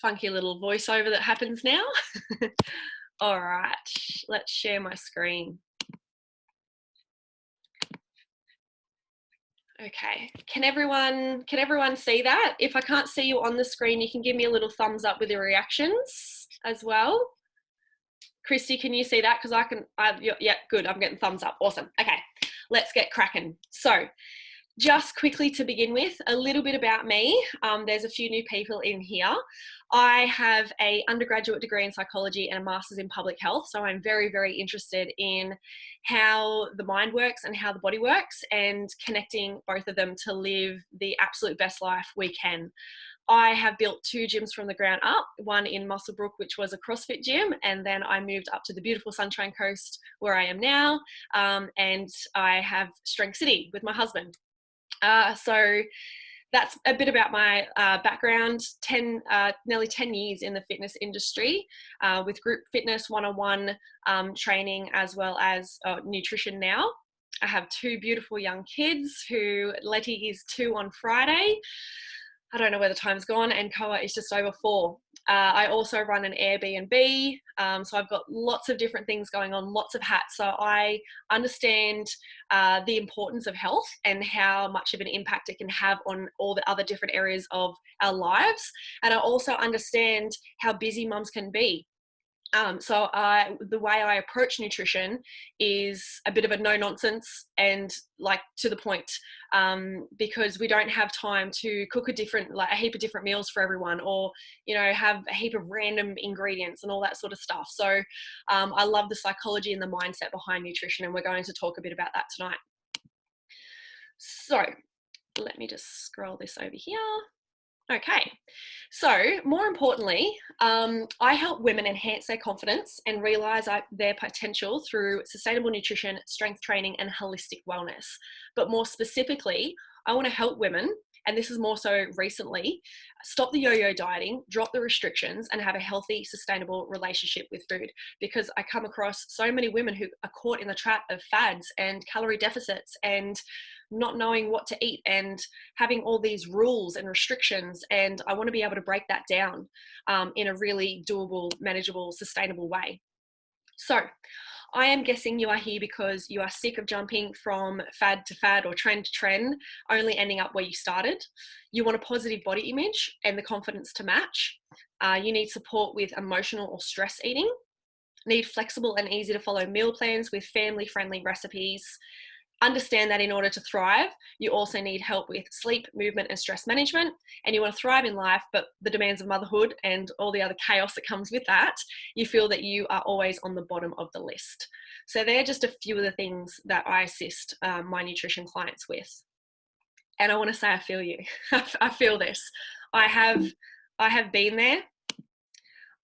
funky little voiceover that happens now. All right, let's share my screen. Okay, can everyone see that? If I can't see you on the screen, you can give me a little thumbs up with your reactions as well. Christy, can you see that? Because yeah, good, I'm getting thumbs up. Awesome. Okay, let's get cracking. So just quickly to begin with, a little bit about me. There's a few new people in here. I have an undergraduate degree in psychology and a master's in public health. So I'm very, very interested in how the mind works and how the body works and connecting both of them to live the absolute best life we can. I have built 2 gyms from the ground up, one in Muswellbrook, which was a CrossFit gym, and then I moved up to the beautiful Sunshine Coast where I am now, and I have Strength City with my husband. So that's a bit about my background. Nearly 10 years in the fitness industry with group fitness, one-on-one training, as well as nutrition now. I have 2 beautiful young kids who Letty is 2 on Friday. I don't know where the time's gone, and Koa is just over 4. I also run an Airbnb, so I've got lots of different things going on, lots of hats. So I understand the importance of health and how much of an impact it can have on all the other different areas of our lives. And I also understand how busy mums can be. So the way I approach nutrition is a bit of a no nonsense and like to the point, because we don't have time to cook a heap of different meals for everyone, or, have a heap of random ingredients and all that sort of stuff. So I love the psychology and the mindset behind nutrition, and we're going to talk a bit about that tonight. So let me just scroll this over here. Okay, so more importantly, I help women enhance their confidence and realize their potential through sustainable nutrition, strength training, and holistic wellness. But more specifically, I want to help women, and this is more so recently, stop the yo-yo dieting, drop the restrictions, and have a healthy, sustainable relationship with food. Because I come across so many women who are caught in the trap of fads and calorie deficits and not knowing what to eat and having all these rules and restrictions. And I want to be able to break that down in a really doable, manageable, sustainable way. So I am guessing you are here because you are sick of jumping from fad to fad or trend to trend, only ending up where you started. You want a positive body image and the confidence to match. You need support with emotional or stress eating. Need flexible and easy to follow meal plans with family-friendly recipes. Understand that in order to thrive, you also need help with sleep, movement, and stress management. And you want to thrive in life, but the demands of motherhood and all the other chaos that comes with that, you feel that you are always on the bottom of the list. So they're just a few of the things that I assist my nutrition clients with. And I want to say I feel you. I feel this. I have been there.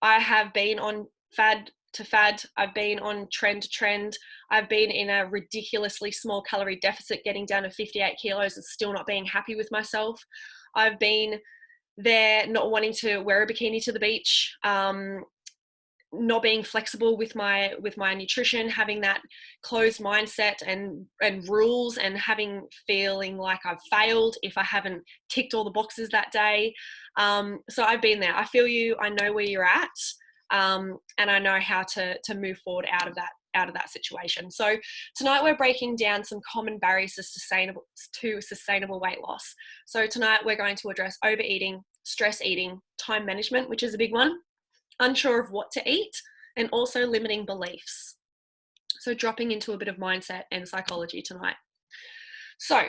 I have been on fad to fad. I've been on trend to trend. I've been in a ridiculously small calorie deficit, getting down to 58 kilos and still not being happy with myself. I've been there not wanting to wear a bikini to the beach, not being flexible with my nutrition, having that closed mindset and rules, and feeling like I've failed if I haven't ticked all the boxes that day. So I've been there. I feel you. I know where you're at. And I know how to move forward out of that situation. So tonight we're breaking down some common barriers to sustainable weight loss. So tonight we're going to address overeating, stress eating, time management, which is a big one, unsure of what to eat, and also limiting beliefs. So dropping into a bit of mindset and psychology tonight. So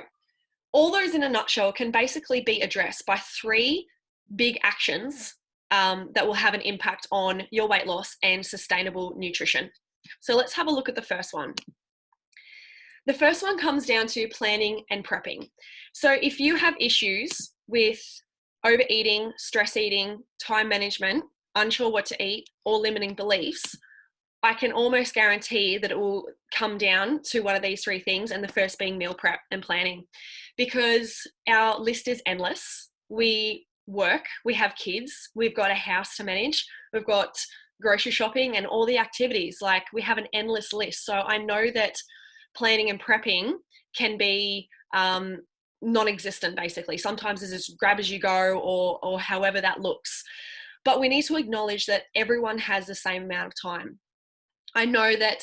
all those in a nutshell can basically be addressed by 3 big actions that will have an impact on your weight loss and sustainable nutrition. So let's have a look at the first one. The first one comes down to planning and prepping. So if you have issues with overeating, stress eating, time management, unsure what to eat, or limiting beliefs, I can almost guarantee that it will come down to one of these 3 things, and the first being meal prep and planning, because our list is endless. We work, we have kids, we've got a house to manage, we've got grocery shopping and all the activities. Like, we have an endless list. So I know that planning and prepping can be non-existent basically. Sometimes it's just grab as you go, or however that looks. But we need to acknowledge that everyone has the same amount of time. I know that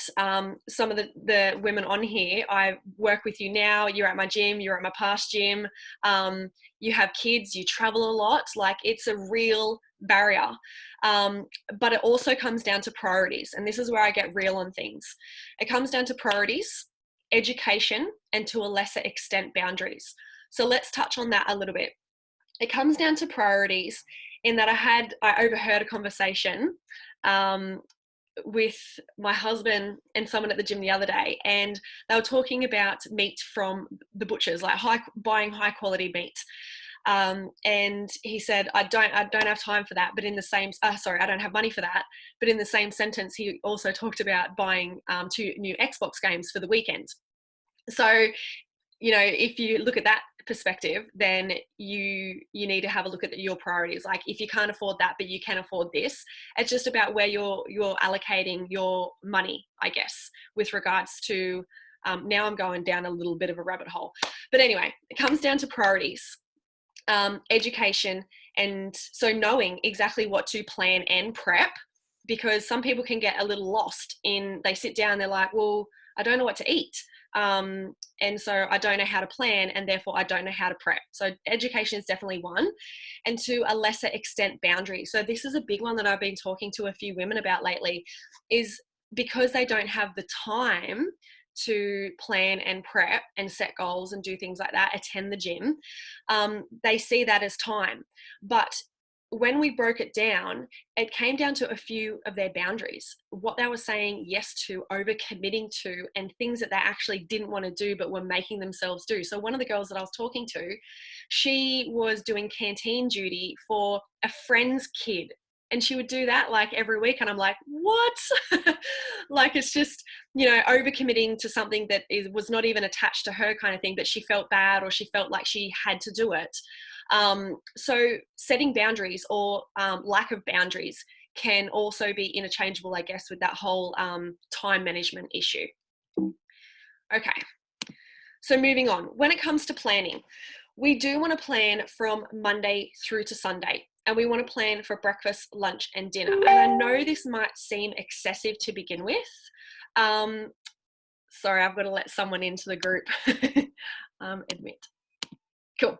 some of the women on here, I work with you now, you're at my gym, you're at my past gym, you have kids, you travel a lot, like it's a real barrier. But it also comes down to priorities, and this is where I get real on things. It comes down to priorities, education, and to a lesser extent, boundaries. So let's touch on that a little bit. It comes down to priorities in that I overheard a conversation with my husband and someone at the gym the other day, and they were talking about meat from the butchers, like buying high quality meat. And he said, I don't have time for that. But in the same, I don't have money for that. But in the same sentence, he also talked about buying 2 new Xbox games for the weekend. So, you know, if you look at that perspective, then you need to have a look at your priorities. Like if you can't afford that, but you can afford this, it's just about where you're allocating your money, I guess, with regards to, now I'm going down a little bit of a rabbit hole. But anyway, it comes down to priorities, education, and so knowing exactly what to plan and prep, because some people can get a little lost in, they sit down, they're like, well, I don't know what to eat. And so I don't know how to plan, and therefore I don't know how to prep. So education is definitely one, and to a lesser extent, boundaries. So this is a big one that I've been talking to a few women about lately, is because they don't have the time to plan and prep and set goals and do things like that, attend the gym, they see that as time. But when we broke it down, it came down to a few of their boundaries, what they were saying yes to, over committing to, and things that they actually didn't want to do but were making themselves do. So one of the girls that I was talking to, she was doing canteen duty for a friend's kid, and she would do that like every week, and I'm like, what? Like, it's just, you know, overcommitting to something that was not even attached to her kind of thing, but she felt bad or she felt like she had to do it. So setting boundaries or lack of boundaries can also be interchangeable, I guess, with that whole time management issue. Okay, so moving on. When it comes to planning, we do want to plan from Monday through to Sunday, and we want to plan for breakfast, lunch, and dinner. And I know this might seem excessive to begin with. Sorry, I've got to let someone into the group. Admit. Cool.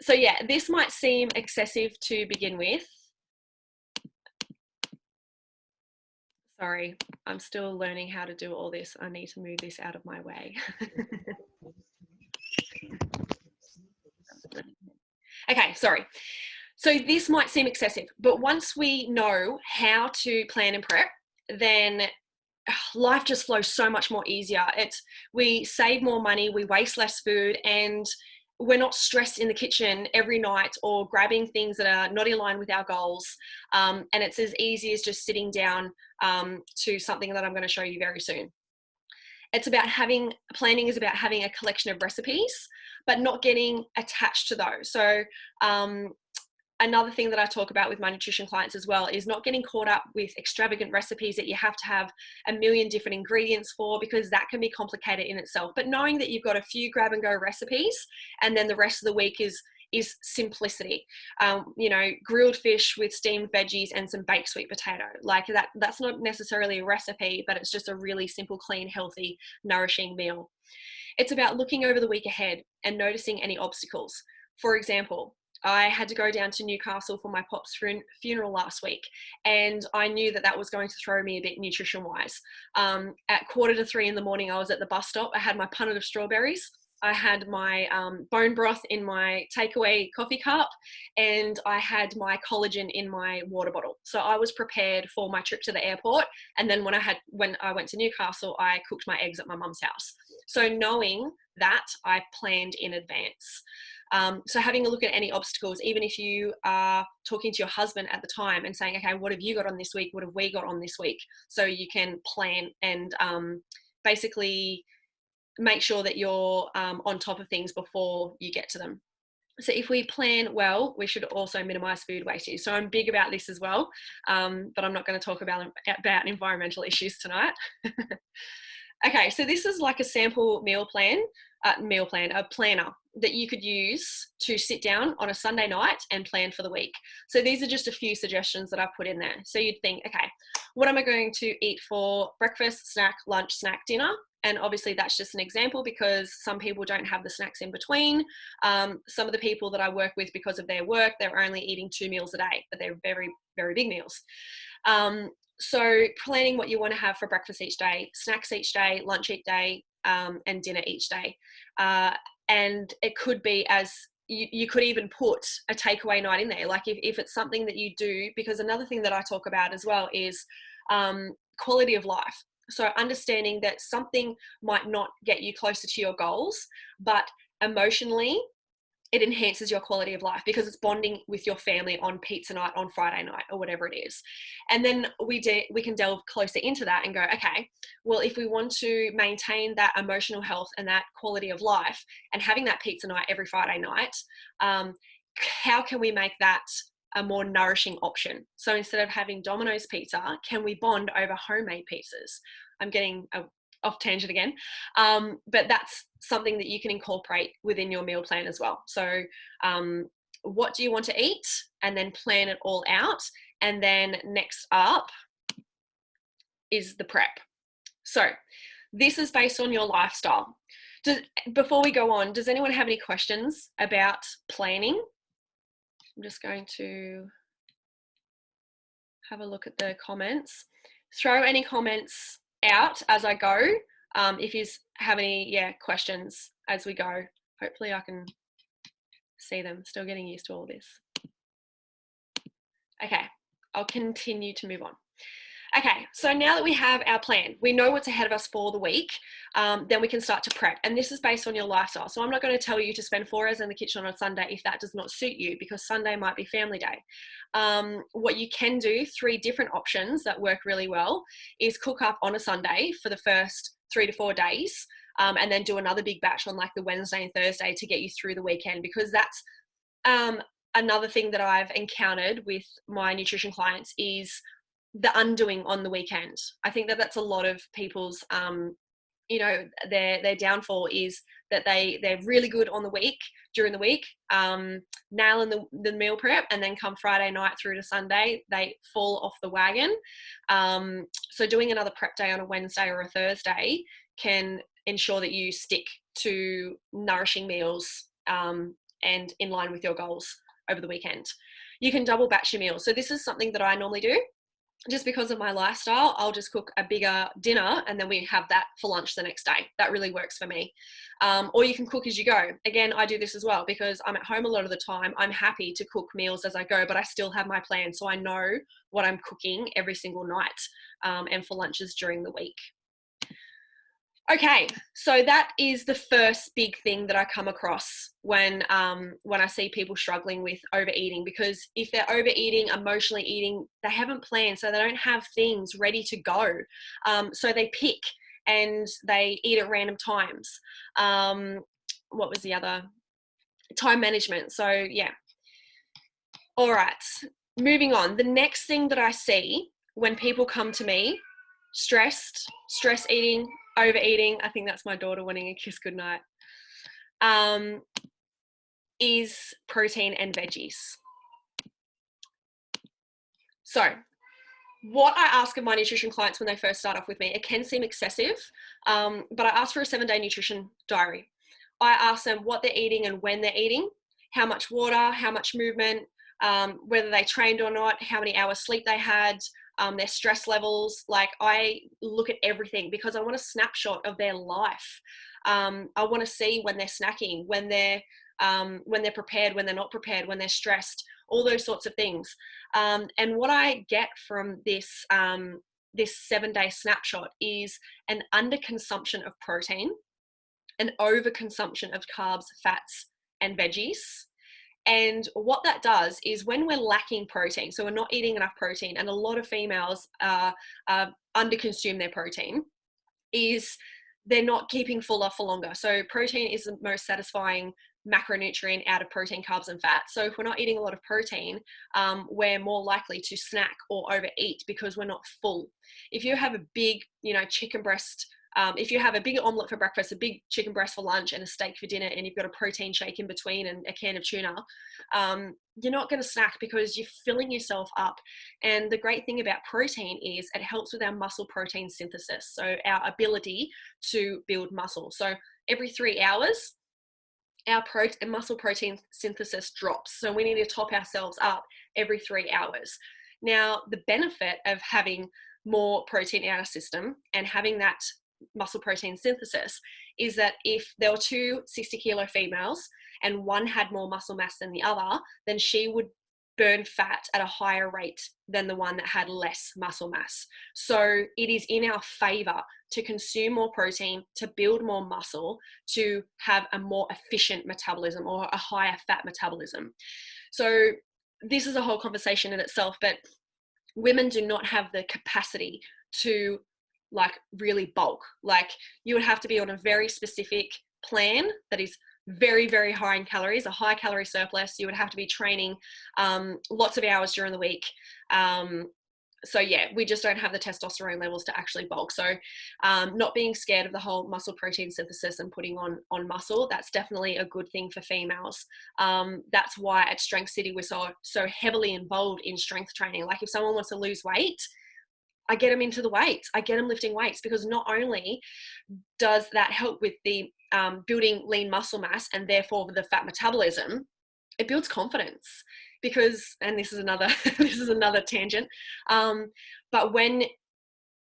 So yeah, this might seem excessive to begin with. Sorry, I'm still learning how to do all this. I need to move this out of my way. Okay, sorry. So this might seem excessive, but once we know how to plan and prep, then life just flows so much more easier. We save more money, we waste less food, and we're not stressed in the kitchen every night or grabbing things that are not in line with our goals. And it's as easy as just sitting down to something that I'm going to show you very soon. Planning is about having a collection of recipes, but not getting attached to those. So another thing that I talk about with my nutrition clients as well is not getting caught up with extravagant recipes that you have to have a million different ingredients for, because that can be complicated in itself. But knowing that you've got a few grab and go recipes, and then the rest of the week is simplicity. You know, grilled fish with steamed veggies and some baked sweet potato. Like that's not necessarily a recipe, but it's just a really simple, clean, healthy, nourishing meal. It's about looking over the week ahead and noticing any obstacles. For example, I had to go down to Newcastle for my pop's funeral last week, and I knew that was going to throw me a bit nutrition-wise. At 2:45 in the morning, I was at the bus stop. I had my punnet of strawberries. I had my bone broth in my takeaway coffee cup, and I had my collagen in my water bottle. So I was prepared for my trip to the airport. And then when I went to Newcastle, I cooked my eggs at my mum's house. So knowing that, I planned in advance. So having a look at any obstacles, even if you are talking to your husband at the time and saying, okay, what have you got on this week? What have we got on this week? So you can plan and basically make sure that you're on top of things before you get to them. So if we plan well, we should also minimize food wastage. So I'm big about this as well, but I'm not going to talk about environmental issues tonight. Okay, so this is like a sample meal plan, a planner that you could use to sit down on a Sunday night and plan for the week. So these are just a few suggestions that I've put in there. So you'd think, okay, what am I going to eat for breakfast, snack, lunch, snack, dinner? And obviously that's just an example because some people don't have the snacks in between. Some of the people that I work with, because of their work, they're only eating 2 meals a day, but they're very, very big meals. So planning what you want to have for breakfast each day, snacks each day, lunch each day, and dinner each day. And it could be as you could even put a takeaway night in there. Like if it's something that you do, because another thing that I talk about as well is quality of life. So understanding that something might not get you closer to your goals, but emotionally it enhances your quality of life because it's bonding with your family on pizza night on Friday night or whatever it is. And then we can delve closer into that and go, okay, well, if we want to maintain that emotional health and that quality of life and having that pizza night every Friday night, how can we make that a more nourishing option? So instead of having Domino's pizza, can we bond over homemade pizzas? I'm getting off tangent again, but that's something that you can incorporate within your meal plan as well. So what do you want to eat, and then plan it all out. And then next up is the prep. So this is based on your lifestyle. Before we go on, does anyone have any questions about planning? I'm just going to have a look at the comments. Throw any comments out as I go. If you have any questions as we go, hopefully I can see them. Still getting used to all this. Okay, I'll continue to move on. Okay, so now that we have our plan, we know what's ahead of us for the week, then we can start to prep. And this is based on your lifestyle. So I'm not going to tell you to spend 4 hours in the kitchen on a Sunday if that does not suit you, because Sunday might be family day. What you can do, 3 different options that work really well, is cook up on a Sunday for the first 3 to 4 days, and then do another big batch on like the Wednesday and Thursday to get you through the weekend, because that's another thing that I've encountered with my nutrition clients is the undoing on the weekend. I think that that's a lot of people's, their downfall is that they're really good on the week, during the week, nailing the meal prep, and then come Friday night through to Sunday, they fall off the wagon. So doing another prep day on a Wednesday or a Thursday can ensure that you stick to nourishing meals and in line with your goals over the weekend. You can double batch your meals. So this is something that I normally do. Just because of my lifestyle, I'll just cook a bigger dinner and then we have that for lunch the next day. That really works for me. Or you can cook as you go. Again, I do this as well because I'm at home a lot of the time. I'm happy to cook meals as I go, but I still have my plan. So I know what I'm cooking every single night and for lunches during the week. Okay, so that is the first big thing that I come across when I see people struggling with overeating, because if they're overeating, emotionally eating, they haven't planned, so they don't have things ready to go. So they pick and they eat at random times. What was the other? Time management. So yeah. All right, moving on. The next thing that I see when people come to me, stress eating, overeating, I think that's my daughter wanting a kiss goodnight, is protein and veggies. So what I ask of my nutrition clients when they first start off with me, it can seem excessive, but I ask for a 7-day nutrition diary. I ask them what they're eating and when they're eating, how much water, how much movement, whether they trained or not, how many hours sleep they had, their stress levels. Like, I look at everything because I want a snapshot of their life. I want to see when they're snacking, when they're prepared, when they're not prepared, when they're stressed, all those sorts of things. And what I get from this 7-day snapshot is an underconsumption of protein, an overconsumption of carbs, fats, and veggies. And what that does is when we're lacking protein, so we're not eating enough protein, and a lot of females underconsume their protein, is they're not keeping fuller for longer. So protein is the most satisfying macronutrient out of protein, carbs, and fats. So if we're not eating a lot of protein, we're more likely to snack or overeat because we're not full. If you have a big, chicken breast If you have a big omelette for breakfast, a big chicken breast for lunch, and a steak for dinner, and you've got a protein shake in between and a can of tuna, you're not going to snack because you're filling yourself up. And the great thing about protein is it helps with our muscle protein synthesis, so our ability to build muscle. So every 3 hours, our muscle protein synthesis drops. So we need to top ourselves up every 3 hours. Now, the benefit of having more protein in our system and having that muscle protein synthesis is that if there were two 60-kilo females and one had more muscle mass than the other, then she would burn fat at a higher rate than the one that had less muscle mass. So it is in our favor to consume more protein, to build more muscle, to have a more efficient metabolism or a higher fat metabolism. So this is a whole conversation in itself, but women do not have the capacity to like really bulk. Like you would have to be on a very specific plan that is very, very high in calories, a high calorie surplus. You would have to be training lots of hours during the week. So yeah, we just don't have the testosterone levels to actually bulk. So not being scared of the whole muscle protein synthesis and putting on muscle, that's definitely a good thing for females. That's why at Strength City we're so heavily involved in strength training. Like if someone wants to lose weight, I get them into the weights. I get them lifting weights, because not only does that help with the building lean muscle mass and therefore the fat metabolism, it builds confidence. Because, and this is another this is another tangent, but when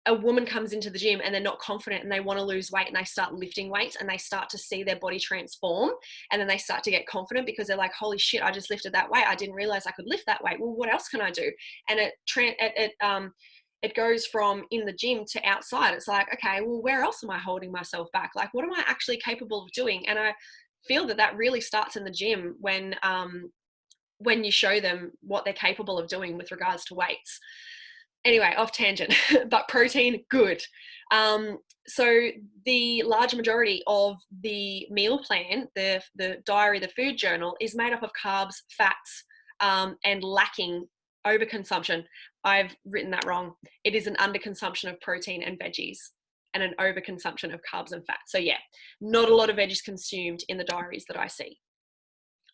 a woman comes into the gym and they're not confident and they want to lose weight and they start lifting weights and they start to see their body transform, and then they start to get confident because they're like, holy shit, I just lifted that weight. I didn't realize I could lift that weight. Well, what else can I do? And it goes from in the gym to outside. It's like, okay, well, where else am I holding myself back? Like, what am I actually capable of doing? And I feel that really starts in the gym when you show them what they're capable of doing with regards to weights. Anyway, off tangent, but protein, good. So the large majority of the meal plan, the diary, the food journal, is made up of carbs, fats, and lacking overconsumption. I've written that wrong. It is an underconsumption of protein and veggies and an overconsumption of carbs and fats. So yeah, not a lot of veggies consumed in the diaries that I see.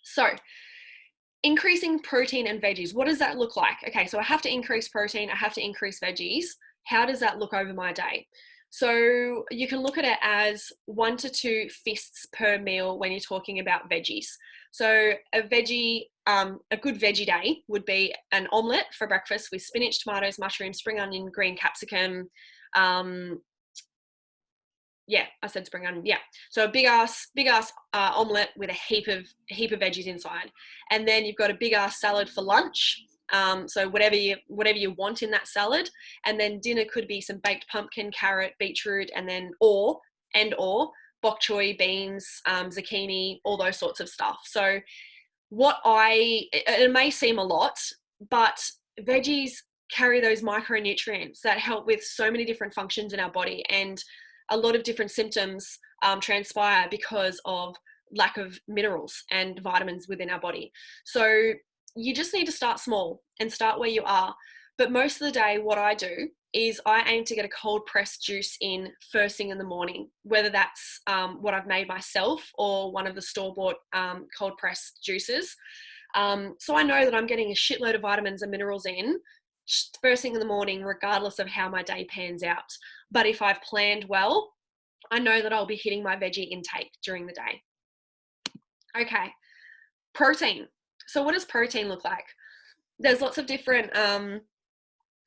So increasing protein and veggies, what does that look like? Okay, so I have to increase protein, I have to increase veggies. How does that look over my day? So you can look at it as 1 to 2 fists per meal when you're talking about veggies. So a good veggie day would be an omelette for breakfast with spinach, tomatoes, mushrooms, spring onion, green capsicum. Yeah, I said spring onion. Yeah, so a big ass omelette with a heap of veggies inside, and then you've got a big ass salad for lunch. So whatever you want in that salad, and then dinner could be some baked pumpkin, carrot, beetroot, and then or bok choy, beans, zucchini, all those sorts of stuff. So it may seem a lot, but veggies carry those micronutrients that help with so many different functions in our body, and a lot of different symptoms transpire because of lack of minerals and vitamins within our body. So you just need to start small and start where you are. But most of the day, what I do is I aim to get a cold pressed juice in first thing in the morning, whether that's what I've made myself or one of the store-bought cold pressed juices. So I know that I'm getting a shitload of vitamins and minerals in first thing in the morning, regardless of how my day pans out. But if I've planned well, I know that I'll be hitting my veggie intake during the day. Okay, protein. So what does protein look like? There's lots of different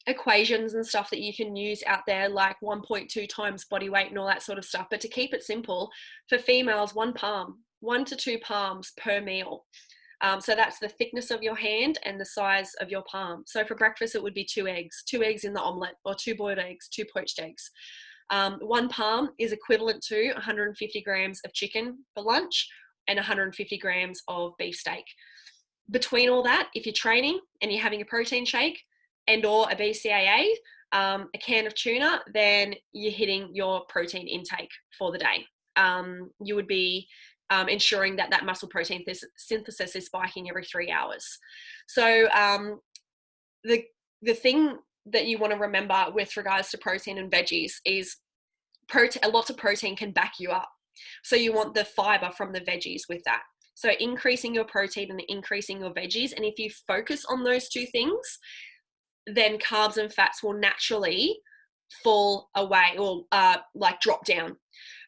equations and stuff that you can use out there, like 1.2 times body weight and all that sort of stuff. But to keep it simple, for females, 1 to 2 palms per meal. So that's the thickness of your hand and the size of your palm. So for breakfast, it would be 2 eggs in the omelette, or 2 boiled eggs, 2 poached eggs. 1 palm is equivalent to 150 grams of chicken for lunch and 150 grams of beef steak. Between all that, if you're training and you're having a protein shake and or a BCAA, a can of tuna, then you're hitting your protein intake for the day. You would be ensuring that muscle protein synthesis is spiking every 3 hours. So the thing that you want to remember with regards to protein and veggies is lots of protein can back you up. So you want the fiber from the veggies with that. So increasing your protein and increasing your veggies. And if you focus on those two things, then carbs and fats will naturally fall away or like drop down.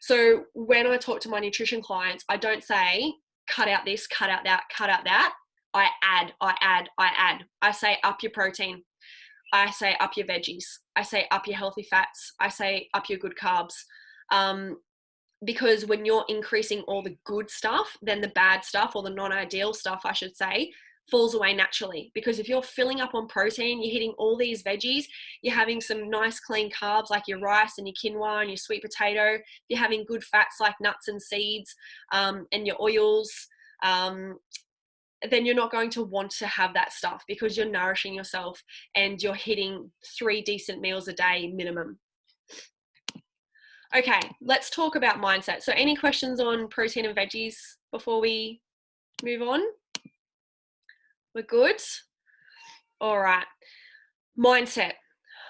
So when I talk to my nutrition clients, I don't say cut out this, cut out that, cut out that. I add. I say up your protein. I say up your veggies. I say up your healthy fats. I say up your good carbs. Because when you're increasing all the good stuff, then the bad stuff, or the non-ideal stuff, I should say, falls away naturally. Because if you're filling up on protein, you're hitting all these veggies, you're having some nice clean carbs like your rice and your quinoa and your sweet potato, you're having good fats like nuts and seeds, and your oils, then you're not going to want to have that stuff because you're nourishing yourself and you're hitting 3 decent meals a day minimum. Okay, let's talk about mindset. So any questions on protein and veggies before we move on? We're good? All right. Mindset.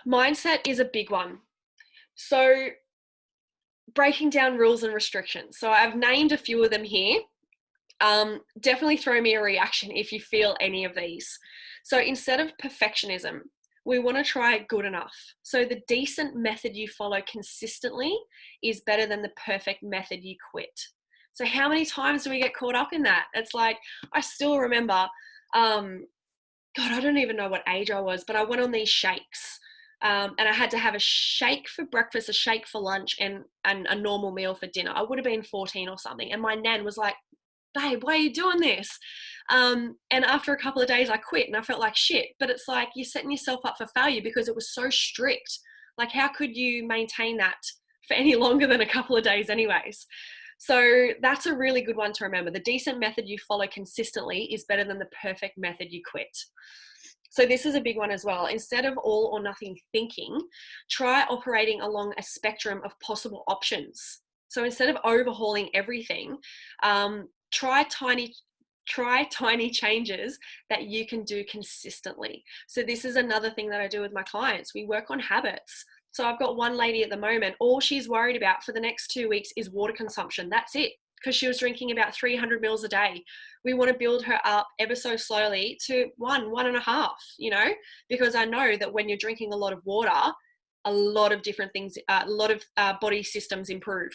Mindset is a big one. So breaking down rules and restrictions. So I've named a few of them here. Definitely throw me a reaction if you feel any of these. So instead of perfectionism, we want to try good enough. So the decent method you follow consistently is better than the perfect method you quit. So how many times do we get caught up in that? It's like, I still remember, God, I don't even know what age I was, but I went on these shakes. And I had to have a shake for breakfast, a shake for lunch, and a normal meal for dinner. I would have been 14 or something. And my nan was like, babe, why are you doing this? And after a couple of days I quit and I felt like shit. But it's like you're setting yourself up for failure because it was so strict. Like, how could you maintain that for any longer than a couple of days anyways? So that's a really good one to remember. The decent method you follow consistently is better than the perfect method you quit. So this is a big one as well. Instead of all or nothing thinking, try operating along a spectrum of possible options. So instead of overhauling everything, try tiny changes that you can do consistently. So this is another thing that I do with my clients. We work on habits. So I've got one lady at the moment, all she's worried about for the next 2 weeks is water consumption. That's it, because she was drinking about 300 mils a day. We want to build her up ever so slowly to 1.5, because I know that when you're drinking a lot of water, a lot of different things, a lot of body systems improve.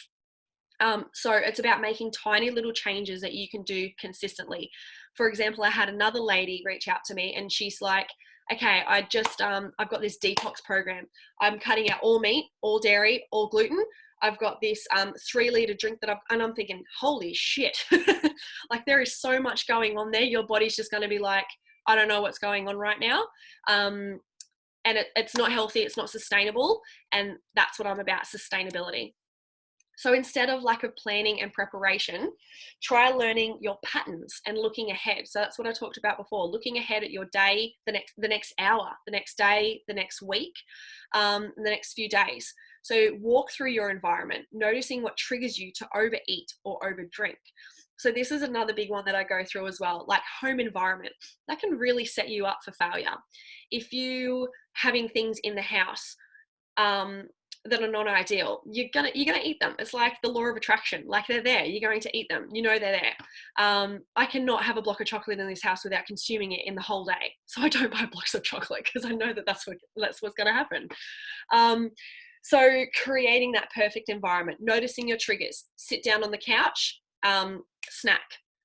So it's about making tiny little changes that you can do consistently. For example, I had another lady reach out to me and she's like, okay, I've got this detox program. I'm cutting out all meat, all dairy, all gluten. I've got this 3-liter drink and I'm thinking, holy shit. Like, there is so much going on there. Your body's just going to be like, I don't know what's going on right now. And it's not healthy. It's not sustainable. And that's what I'm about, sustainability. So instead of lack of planning and preparation, try learning your patterns and looking ahead. So that's what I talked about before, looking ahead at your day, the next hour, the next day, the next week, the next few days. So walk through your environment, noticing what triggers you to overeat or overdrink. So this is another big one that I go through as well, like home environment. That can really set you up for failure. If you having things in the house, that are not ideal, you're gonna eat them. It's like the law of attraction. Like, they're there, you're going to eat them, they're there. I cannot have a block of chocolate in this house without consuming it in the whole day. So I don't buy blocks of chocolate because I know that that's what's going to happen. So creating that perfect environment, noticing your triggers. Sit down on the couch, snack.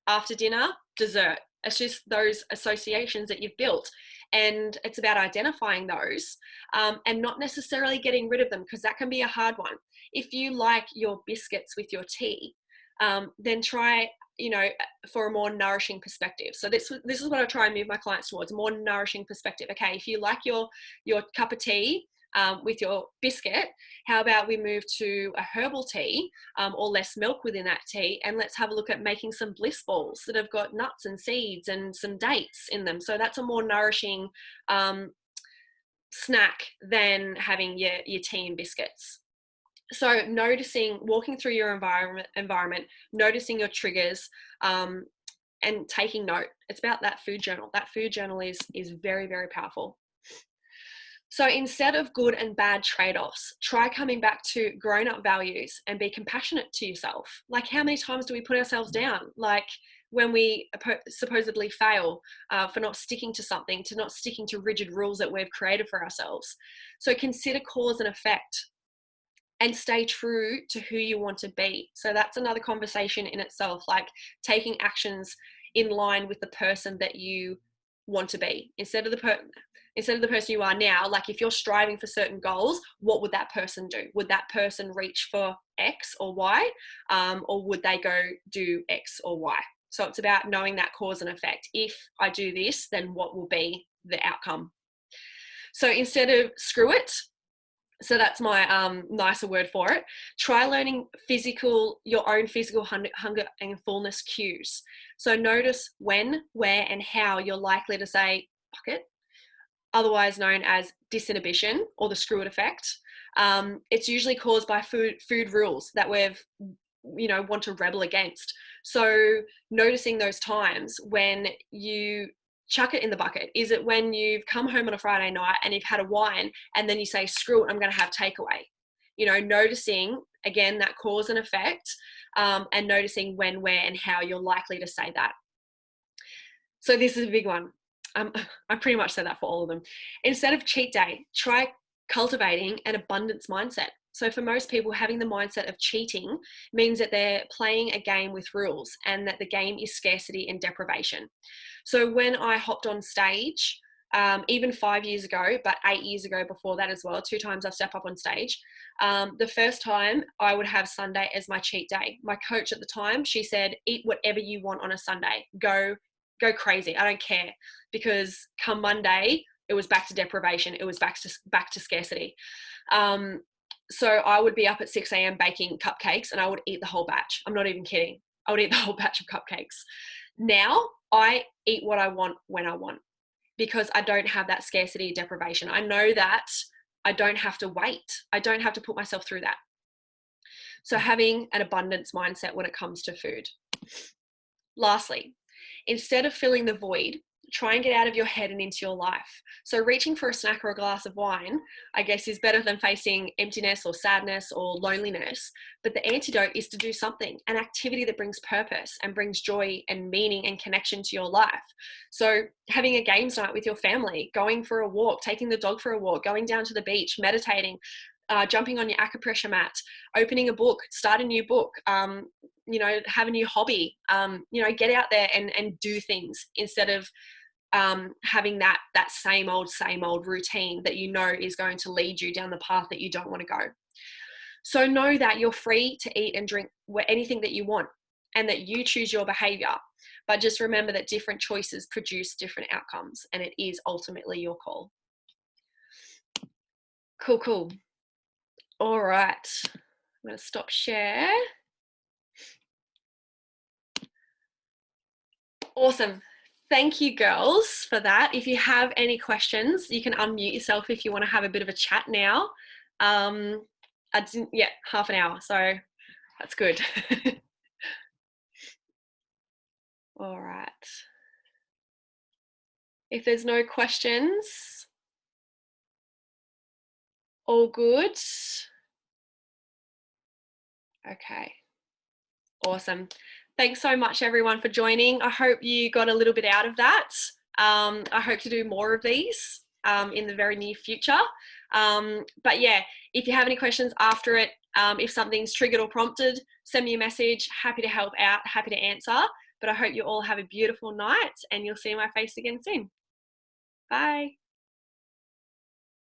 After dinner, dessert. It's just those associations that you've built. And it's about identifying those and not necessarily getting rid of them, because that can be a hard one. If you like your biscuits with your tea, then try, for a more nourishing perspective. So this is what I try and move my clients towards, a more nourishing perspective. Okay, if you like your cup of tea with your biscuit, how about we move to a herbal tea or less milk within that tea, and let's have a look at making some bliss balls that have got nuts and seeds and some dates in them. So that's a more nourishing snack than having your tea and biscuits. So walking through your environment, noticing your triggers, and taking note. It's about that food journal. That food journal is very, very powerful. So instead of good and bad trade-offs, try coming back to grown-up values and be compassionate to yourself. Like, how many times do we put ourselves down? Like, when we supposedly fail for not sticking to something, to not sticking to rigid rules that we've created for ourselves. So consider cause and effect and stay true to who you want to be. So that's another conversation in itself, like taking actions in line with the person that you want to be instead of the person you are now. Like, if you're striving for certain goals, what would that person do? Would that person reach for X or Y, or would they go do X or Y? So it's about knowing that cause and effect. If I do this, then what will be the outcome? So instead of screw it, so that's my nicer word for it, try learning your own physical hunger and fullness cues. So notice when, where, and how you're likely to say, fuck it, otherwise known as disinhibition or the screw it effect. It's usually caused by food rules that we've want to rebel against. So noticing those times when you chuck it in the bucket. Is it when you've come home on a Friday night and you've had a wine and then you say, screw it, I'm going to have takeaway? Noticing again that cause and effect, and noticing when, where, and how you're likely to say that. So this is a big one. I pretty much said that for all of them. Instead of cheat day, try cultivating an abundance mindset. So for most people, having the mindset of cheating means that they're playing a game with rules and that the game is scarcity and deprivation. So when I hopped on stage, even 5 years ago, but 8 years ago before that as well, 2 times I've stepped up on stage. The first time I would have Sunday as my cheat day. My coach at the time, she said, eat whatever you want on a Sunday. Go crazy. I don't care. Because come Monday, it was back to deprivation. It was back to scarcity. So I would be up at 6 a.m. baking cupcakes and I would eat the whole batch. I'm not even kidding. I would eat the whole batch of cupcakes. Now I eat what I want when I want because I don't have that scarcity deprivation. I know that I don't have to wait. I don't have to put myself through that. So having an abundance mindset when it comes to food. Lastly, instead of filling the void, try and get out of your head and into your life. So reaching for a snack or a glass of wine, I guess, is better than facing emptiness or sadness or loneliness. But the antidote is to do something, an activity that brings purpose and brings joy and meaning and connection to your life. So having a games night with your family, going for a walk, taking the dog for a walk, going down to the beach, meditating, jumping on your acupressure mat, opening a book, start a new book, have a new hobby, get out there and do things instead of having that same old routine that is going to lead you down the path that you don't want to go. So know that you're free to eat and drink anything that you want and that you choose your behavior. But just remember that different choices produce different outcomes and it is ultimately your call. Cool. All right. I'm going to stop share. Awesome. Thank you, girls, for that. If you have any questions, you can unmute yourself if you want to have a bit of a chat now. Half an hour, so that's good. All right. If there's no questions, all good. Okay. Awesome. Thanks so much, everyone, for joining. I hope you got a little bit out of that. I hope to do more of these in the very near future. But yeah, if you have any questions after it, if something's triggered or prompted, send me a message. Happy to help out, happy to answer. But I hope you all have a beautiful night and you'll see my face again soon. Bye.